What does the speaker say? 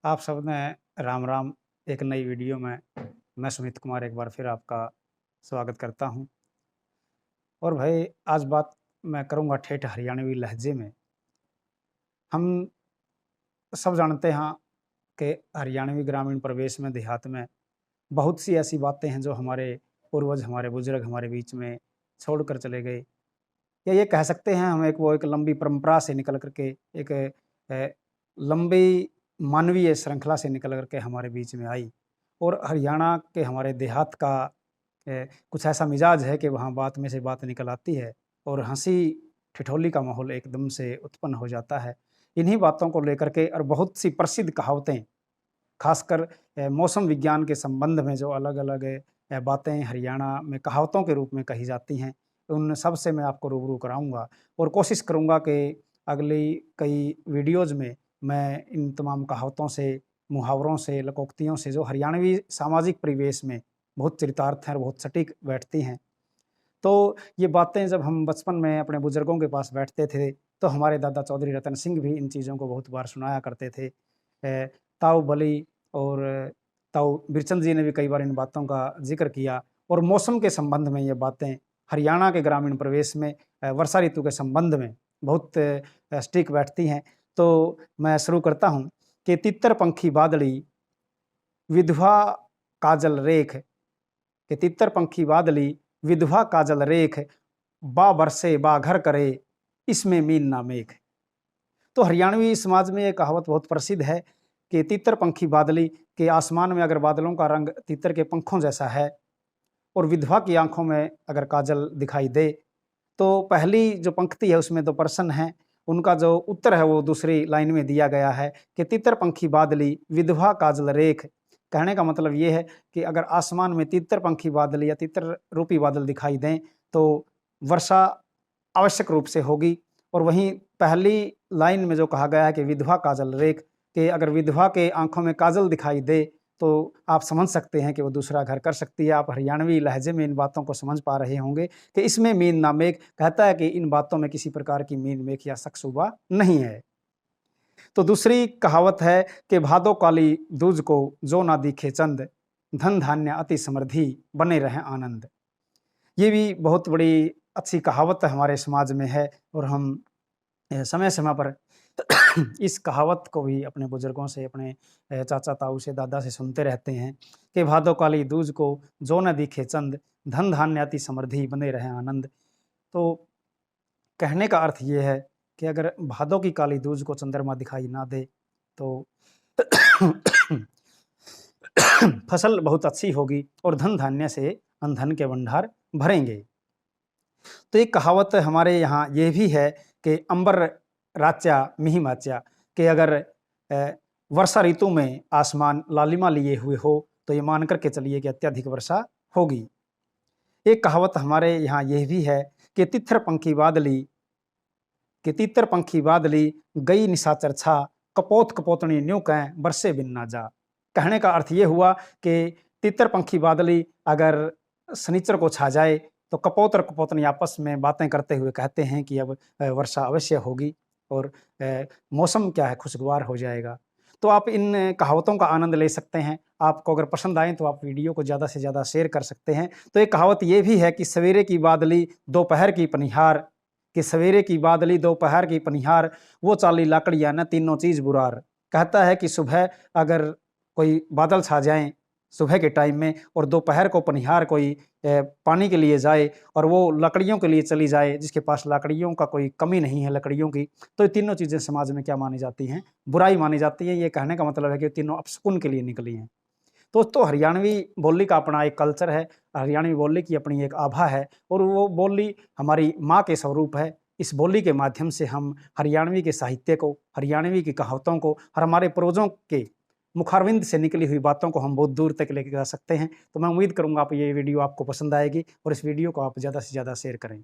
आप सब ने राम राम। एक नई वीडियो में मैं सुमित कुमार एक बार फिर आपका स्वागत करता हूं। और भाई आज बात मैं करूंगा ठेठ हरियाणवी लहजे में। हम सब जानते हैं कि हरियाणवी ग्रामीण परिवेश में देहात में बहुत सी ऐसी बातें हैं जो हमारे पूर्वज हमारे बुजुर्ग हमारे बीच में छोड़ कर चले गए, या ये कह सकते हैं हम एक लंबी परंपरा से निकल करके एक लंबी मानवीय श्रृंखला से निकल करके हमारे बीच में आई। और हरियाणा के हमारे देहात का कुछ ऐसा मिजाज है कि वहाँ बात में से बात निकल आती है और हंसी ठिठोली का माहौल एकदम से उत्पन्न हो जाता है। इन्हीं बातों को लेकर के और बहुत सी प्रसिद्ध कहावतें, खासकर मौसम विज्ञान के संबंध में जो अलग अलग बातें हरियाणा में कहावतों के रूप में कही जाती हैं, उन सब से मैं आपको रूबरू कराऊंगा और कोशिश करूंगा कि अगली कई वीडियोज़ में मैं इन तमाम कहावतों से, मुहावरों से, लोकोक्तियों से जो हरियाणवी सामाजिक परिवेश में बहुत चरितार्थ हैं और बहुत सटीक बैठती हैं। तो ये बातें जब हम बचपन में अपने बुजुर्गों के पास बैठते थे तो हमारे दादा चौधरी रतन सिंह भी इन चीज़ों को बहुत बार सुनाया करते थे। ताऊ बली और ताऊ बिरचंद जी ने भी कई बार इन बातों का जिक्र किया। और मौसम के संबंध में ये बातें हरियाणा के ग्रामीण प्रवेश में वर्षा ऋतु के संबंध में बहुत सटीक बैठती हैं। तो मैं शुरू करता हूँ कि तितर पंखी बादली विधवा काजल रेख, कि तितर पंखी बादली विधवा काजल रेख, बा बरसे बा घर करे, इसमें मीन ना मेघ। तो हरियाणवी समाज में ये कहावत बहुत प्रसिद्ध है कि तितर पंखी बादली, के आसमान में अगर बादलों का रंग तितर के पंखों जैसा है और विधवा की आंखों में अगर काजल दिखाई दे, तो पहली जो पंक्ति है उसमें दो प्रश्न हैं, उनका जो उत्तर है वो दूसरी लाइन में दिया गया है कि तितर पंखी बादली विधवा काजल रेख। कहने का मतलब ये है कि अगर आसमान में तितर पंखी बादल या तितर रूपी बादल दिखाई दें तो वर्षा आवश्यक रूप से होगी। और वहीं पहली लाइन में जो कहा गया है कि विधवा काजल रेख, के अगर विधवा के आंखों में काजल दिखाई दे तो आप समझ सकते हैं कि वो दूसरा घर कर सकती है। आप हरियाणवी लहजे में इन बातों को समझ पा रहे होंगे कि इसमें मीन ना मेघ, कहता है कि इन बातों में किसी प्रकार की मीन मेघ या शक-शुबा नहीं है। तो दूसरी कहावत है कि भादो काली दूज को जो ना दिखे चंद, धन धान्य अति समृद्धि बने रहे आनंद। ये भी बहुत बड़ी अच्छी कहावत हमारे समाज में है और हम समय समय पर इस कहावत को भी अपने बुजुर्गों से, अपने चाचा ताऊ से, दादा से सुनते रहते हैं कि भादो काली दूज को जो न दिखे चंद, धन धान्य अति समृद्धि बने रहे आनंद। तो कहने का अर्थ ये है कि अगर भादों की काली दूज को चंद्रमा दिखाई ना दे तो फसल बहुत अच्छी होगी और धन धान्य से अनधन के भंडार भरेंगे। तो एक कहावत हमारे यहाँ ये भी है कि अंबर राच्या मिहि माच्या, कि अगर वर्षा ऋतु में आसमान लालिमा लिए हुए हो तो ये मान करके चलिए कि अत्यधिक वर्षा होगी। एक कहावत हमारे यहाँ यह भी है कि तितर पंखी बादली, कि तितर पंखी बादली गई निशाचर छा, कपोत कपोतनी न्यू कह बरसे बिन ना जा। कहने का अर्थ ये हुआ कि तितर पंखी बादली अगर शनिचर को छा जाए तो कपोत और कपोतनी आपस में बातें करते हुए कहते हैं कि अब वर्षा अवश्य होगी और मौसम क्या है, खुशगवार हो जाएगा। तो आप इन कहावतों का आनंद ले सकते हैं। आपको अगर पसंद आए तो आप वीडियो को ज़्यादा से ज़्यादा शेयर कर सकते हैं। तो एक कहावत ये भी है कि सवेरे की बादली दोपहर की पनिहार, कि सवेरे की बादली दोपहर की पनिहार, वो चाली लाकड़ियाँ न तीनों चीज़ बुरार। कहता है कि सुबह अगर कोई बादल छा जाएं सुबह के टाइम में और दोपहर को पनिहार कोई पानी के लिए जाए और वो लकड़ियों के लिए चली जाए, जिसके पास लकड़ियों का कोई कमी नहीं है लकड़ियों की, तो ये तीनों चीज़ें समाज में क्या मानी जाती हैं, बुराई मानी जाती है। ये कहने का मतलब है कि तीनों अपशकुन के लिए निकली हैं। दोस्तों हरियाणवी बोली का अपना एक कल्चर है, हरियाणवी बोली की अपनी एक आभा है और वो बोली हमारी माँ के स्वरूप है। इस बोली के माध्यम से हम हरियाणवी के साहित्य को, हरियाणवी की कहावतों को और हमारे पूर्वजों के मुखारविंद से निकली हुई बातों को हम बहुत दूर तक लेके जा सकते हैं। तो मैं उम्मीद करूँगा आप ये वीडियो आपको पसंद आएगी और इस वीडियो को आप ज़्यादा से ज़्यादा शेयर करें।